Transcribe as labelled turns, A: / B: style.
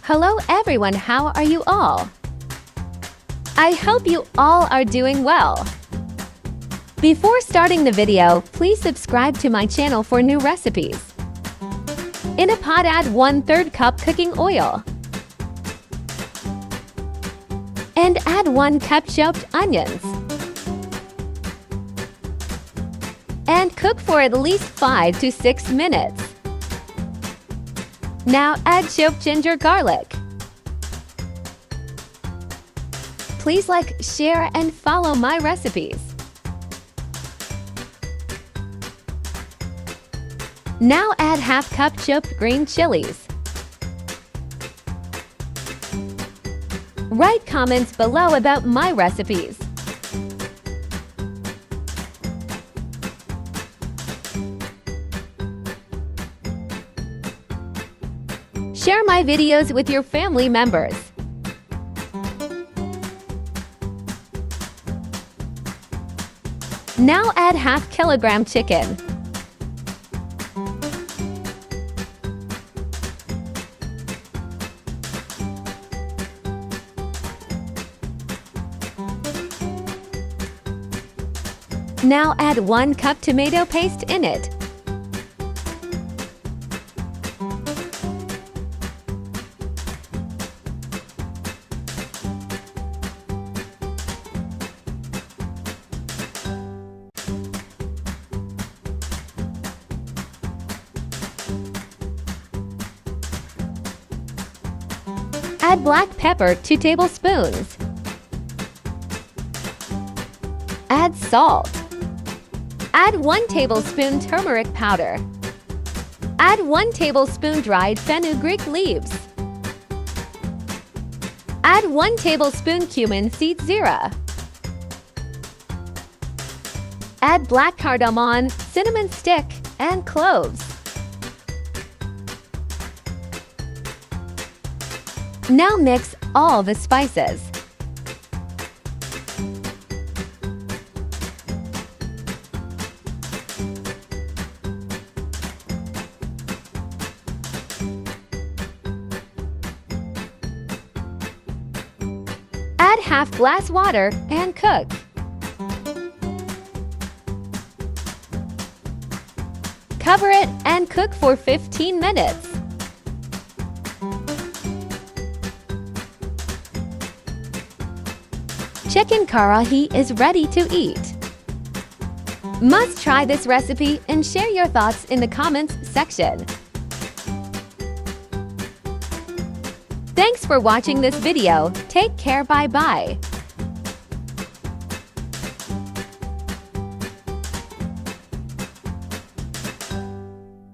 A: Hello everyone, how are you all? I hope you all are doing well. Before starting the video, please subscribe to my channel for new recipes. In a pot, add 1/3 cup cooking oil. And add 1 cup chopped onions. And cook for at least 5 to 6 minutes. Now add chopped ginger garlic. Please like, share, and follow my recipes. Now add half cup chopped green chilies. Write comments below about my recipes. Share my videos with your family members. Now add half kilogram chicken. Now add 1 cup tomato paste in it. Add black pepper 2 tablespoons. Add salt. Add 1 tablespoon turmeric powder. Add 1 tablespoon dried fenugreek leaves. Add 1 tablespoon cumin seed zira. Add black cardamom, cinnamon stick, and cloves. Now mix all the spices. Add half glass water and cook. Cover it and cook for 15 minutes. Chicken karahi is ready to eat. Must try this recipe and share your thoughts in the comments section. Thanks for watching this video. Take care, bye-bye.